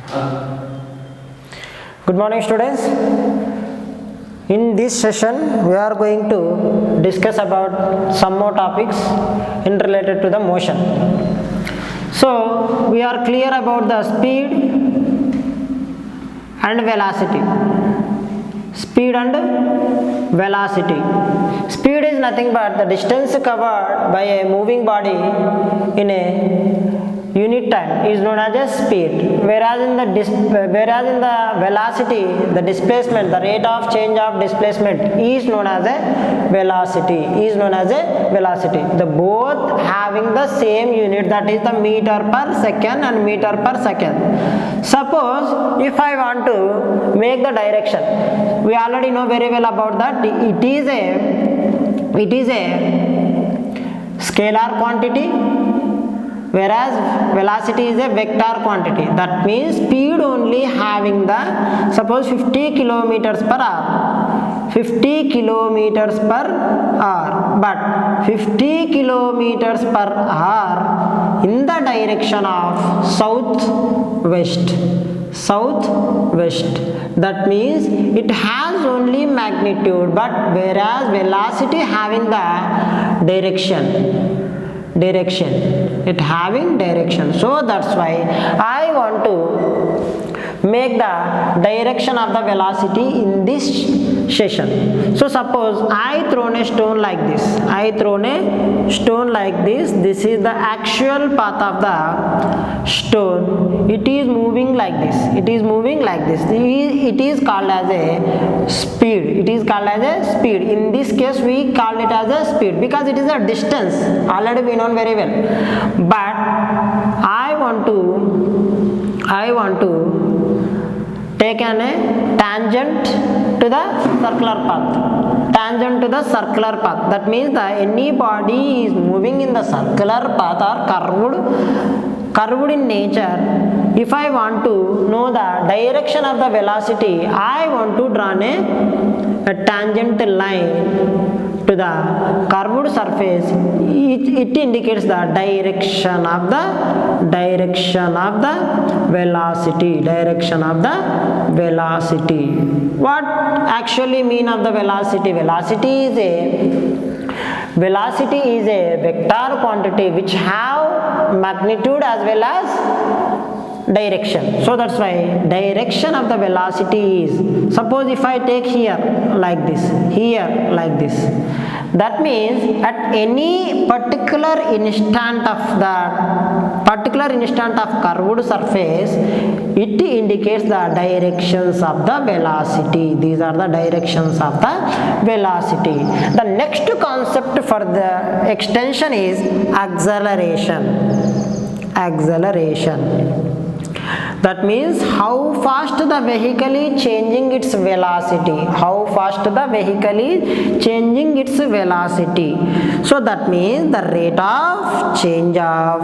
Good morning, students. In this session, we are going to discuss about some more topics in related to the motion. So, we are clear about the speed and velocity. Speed and velocity. Speed is nothing but the distance covered by a moving body in a unit time is known as a speed, whereas in the velocity, the displacement, the rate of change of displacement is known as a velocity. The both having the same unit, that is the meter per second and meter per second. Suppose if I want to make the direction, we already know very well about that. It is a scalar quantity, whereas velocity is a vector quantity. That means speed only having the, suppose 50 kilometers per hour, 50 kilometers per hour, but 50 kilometers per hour in the direction of southwest. That means it has only magnitude, but whereas velocity having the direction, it having direction. So that's why I want to make the direction of the velocity in this session. So suppose I thrown a stone like this. This is the actual path of the stone. It is moving like this. It is called as a speed. In this case we call it as a speed because it is a distance. Already we know very well. But I want to take a tangent to the circular path. That means that any body is moving in the circular path or curved in nature. If I want to know the direction of the velocity, I want to draw a tangent line to the curved surface. It indicates the direction of the velocity. What actually mean of the velocity? Velocity is a vector quantity which have magnitude as well as direction. So that's why direction of the velocity is, suppose if I take here like this, that means at any particular instant of curved surface, it indicates the directions of the velocity. These are the directions of the velocity. The next concept for the extension is acceleration. That means how fast the vehicle is changing its velocity. So that means the rate of change of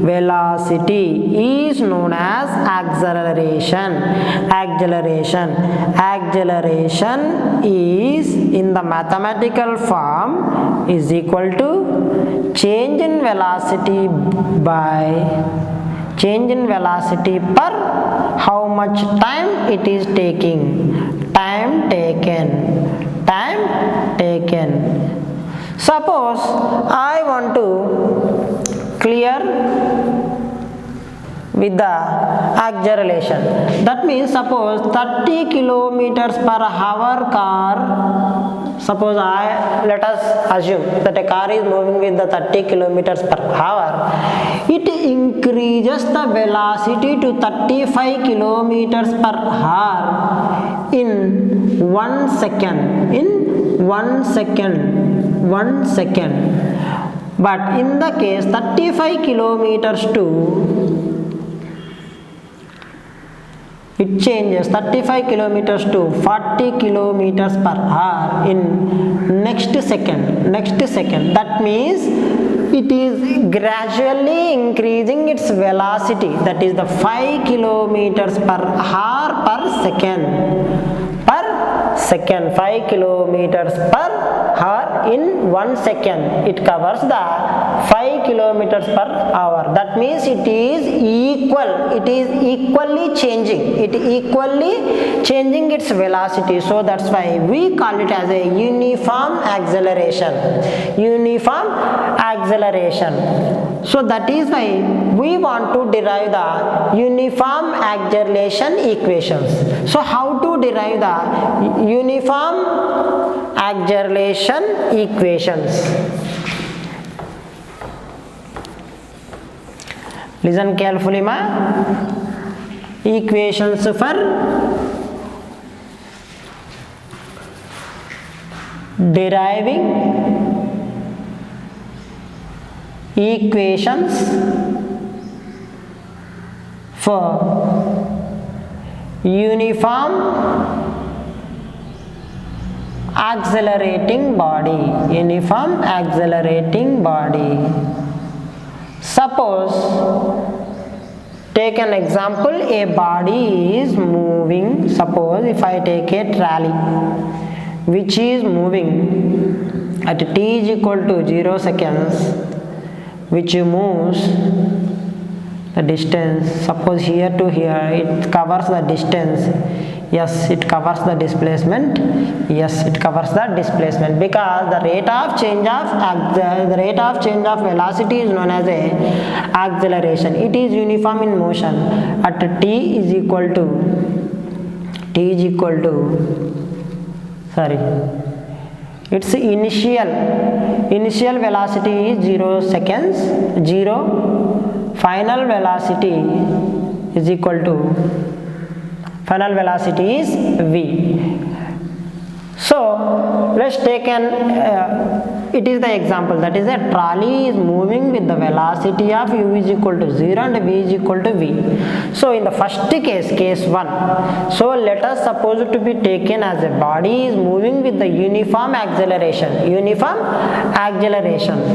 velocity is known as acceleration is in the mathematical form is equal to change in velocity per how much time it is taking. Time taken. Suppose I want to clear with the acceleration. That means suppose 30 kilometers per hour car. Suppose let us assume that a car is moving with the 30 kilometers per hour. It increases the velocity to 35 kilometers per hour in 1 second. But in the case 35 kilometers to, it changes 35 kilometers to 40 kilometers per hour in next second. That means it is gradually increasing its velocity, that is the 5 kilometers per hour per second. 5 kilometers per hour in 1 second it covers the 5 kilometers per hour. That means it is equally changing its velocity. So that's why we call it as a uniform acceleration. So that is why we want to derive the uniform acceleration equations. So how to derive the uniform acceleration equations? Listen carefully, ma. Equations for deriving equations for uniform accelerating body. Suppose, take an example, a body is moving. Suppose if I take a trolley which is moving at t is equal to 0 seconds, which moves the distance. Suppose here to here, it covers the distance. Yes, it covers the displacement. Yes, it covers the displacement, because the rate of change of velocity is known as a acceleration. It is uniform in motion at t is equal to its initial velocity is 0 seconds, 0. Final velocity is equal to, final velocity is v. So let's take it is the example, that is a trolley is moving with the velocity of u is equal to 0 and v is equal to v. So in the first case 1, so let us suppose to be taken as a body is moving with the uniform acceleration.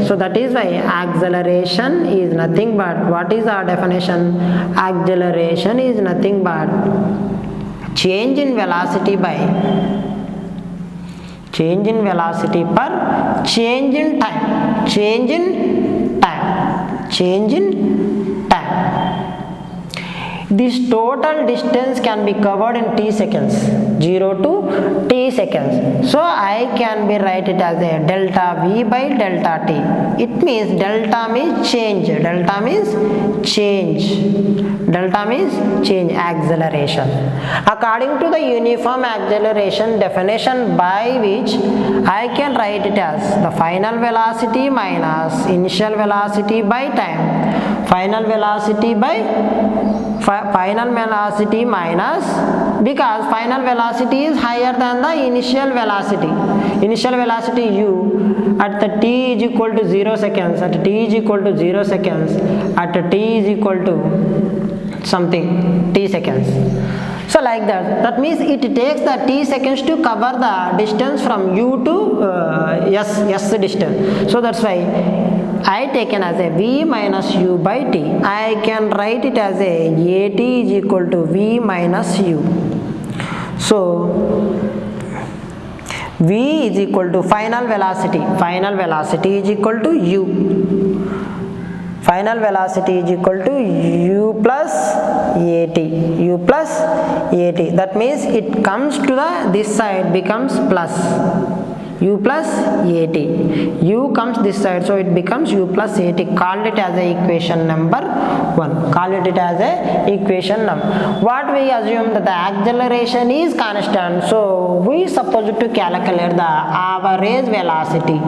So that is why acceleration is nothing but, what is our definition? Acceleration is nothing but change in velocity per change in time. This total distance can be covered in t seconds, 0 to t seconds. So I can be write it as a delta v by delta t. It means delta means change, acceleration. According to the uniform acceleration definition, by which I can write it as the final velocity minus initial velocity by time. Final velocity minus, because final velocity is higher than the initial velocity. Initial velocity u at the t is equal to 0 seconds, at t is equal to something t seconds. So like that. That means it takes the t seconds to cover the distance from u to s distance. So that's why I taken as a v minus u by t. I can write it as a at is equal to v minus u. So v is equal to final velocity is equal to u. Final velocity is equal to u plus at. That means it comes to this side becomes plus u plus at. U comes this side, so it becomes u plus at. Call it as a equation number 1. What we assume that the acceleration is constant, so we supposed to calculate the average velocity.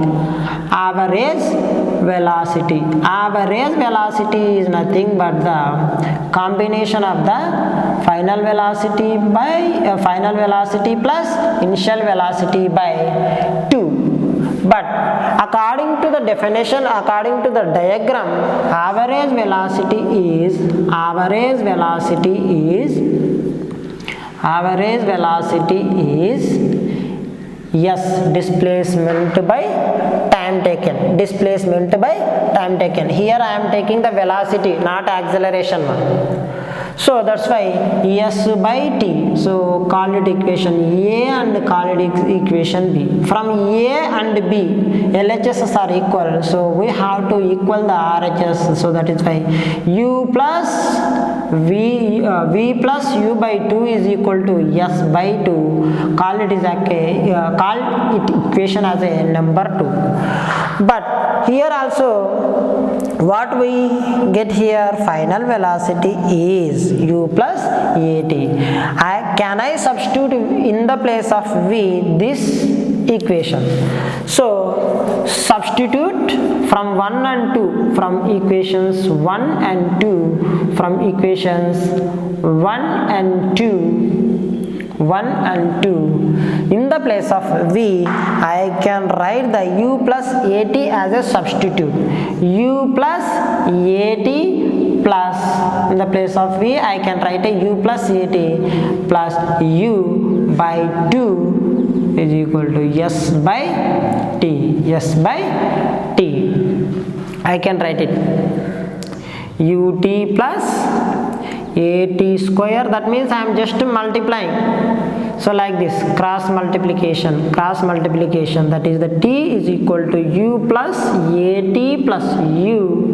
Average velocity is nothing but the combination of the final velocity plus initial velocity by 2. But according to the definition, according to the diagram, average velocity is displacement by time taken. Here I am taking the velocity, not acceleration. So that's why S by T. So call it equation A and call it equation B. From A and B, LHSs are equal. So we have to equal the RHS. So that is why U plus V plus U by 2 is equal to S by 2. Call it equation as a number 2. But here also what we get here, final velocity is U plus AT. Can I substitute in the place of V this equation? So substitute from 1 and 2, from equations 1 and 2, from equations 1 and 2, 1 and 2. In the place of V, I can write the U plus AT as a substitute. U plus AT plus, in the place of V, I can write a U plus AT plus U by 2 is equal to S by T. S by T. I can write it UT plus AT square. That means I am just multiplying. So like this, cross multiplication, that is the T is equal to U plus AT plus U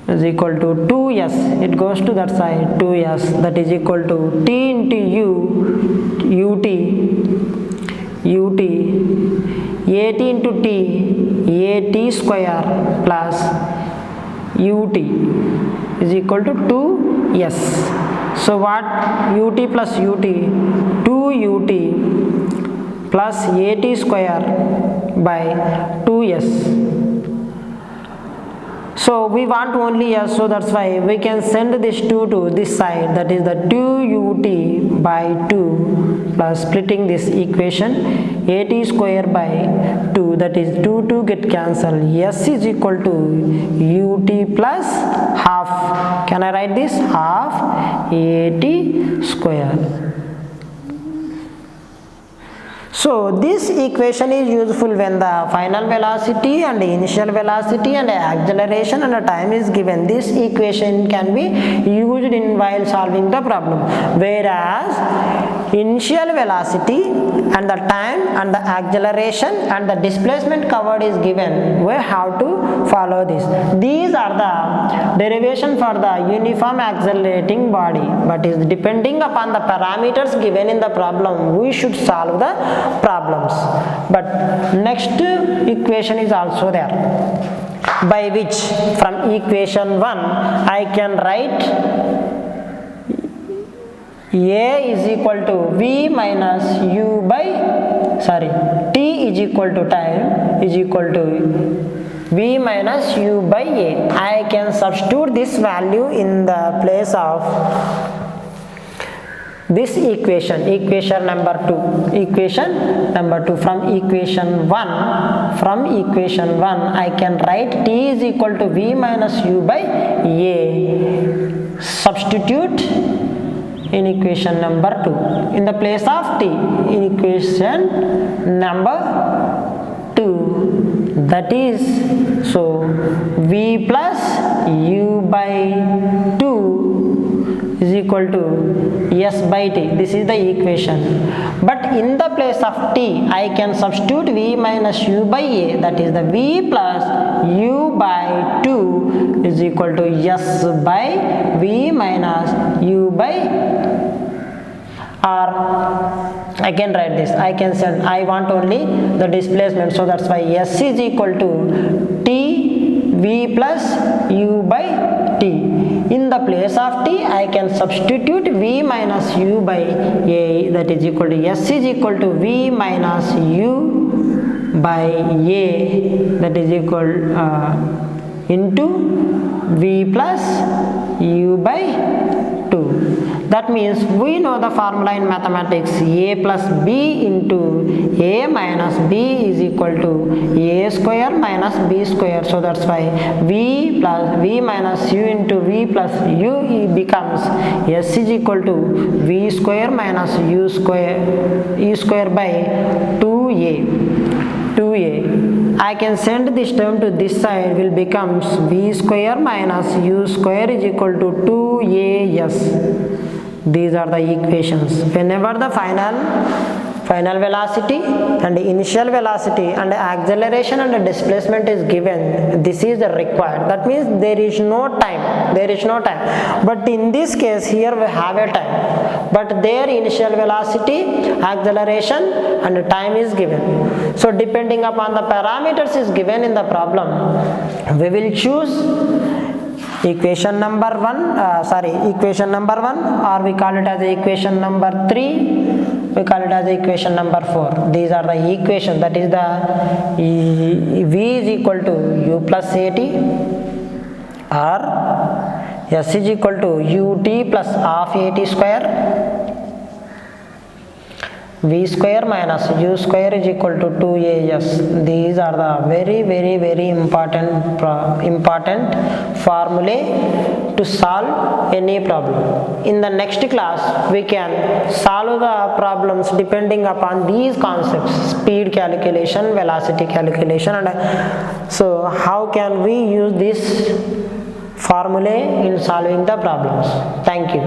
is equal to 2S. It goes to that side, 2S, that is equal to T into U, UT, AT into T, AT square plus UT is equal to 2S. So what? UT plus UT, 2UT plus AT square by 2S. So we want only S, so that's why we can send this 2 to this side, that is the 2UT by 2 plus splitting this equation, AT square by 2, that is 2 get cancelled. S is equal to UT plus half. Can I write this? Half AT square. So this equation is useful when the final velocity and initial velocity and acceleration and time is given. This equation can be used in while solving the problem. Whereas initial velocity and the time and the acceleration and the displacement covered is given, we have to follow this. These are the derivation for the uniform accelerating body, but is depending upon the parameters given in the problem, we should solve the problems. But next equation is also there, by which from equation 1 I can write A is equal to V minus U by, T is equal to time is equal to V minus U by A. I can substitute this value in the place of this equation, equation number 2. From equation 1, I can write T is equal to V minus U by A. Substitute in equation number 2 in the place of T in equation number 2, that is, so V plus U by 2 is equal to S by T. This is the equation. But in the place of T, I can substitute V minus U by A, that is the V plus U by 2 is equal to S by V minus U by, or I can write this, I can send, I want only the displacement, so that's why S is equal to T V plus U by T. In the place of T, I can substitute V minus U by A, that is equal to S is equal to V minus U by A, that is equal into V plus U by 2. That means we know the formula in mathematics, A plus B into A minus B is equal to A square minus B square. So that's why V minus U into V plus U becomes S is equal to V square minus E square by 2A. I can send this term to this side, will becomes v square minus u square is equal to 2as. These are the equations. Whenever the final velocity and initial velocity and acceleration and displacement is given, this is the required. That means there is no time. But in this case here we have a time, but their initial velocity, acceleration and time is given. So depending upon the parameters is given in the problem, we will choose equation number 1, or we call it as equation number 3, we call it as equation number 4. These are the equations, that is the v is equal to u plus at, or s is equal to ut plus half at square, v square minus u square is equal to 2as. These are the very important formulae to solve any problem. In the next class we can solve the problems depending upon these concepts: speed calculation, velocity calculation, and so how can we use this formulae in solving the problems. Thank you.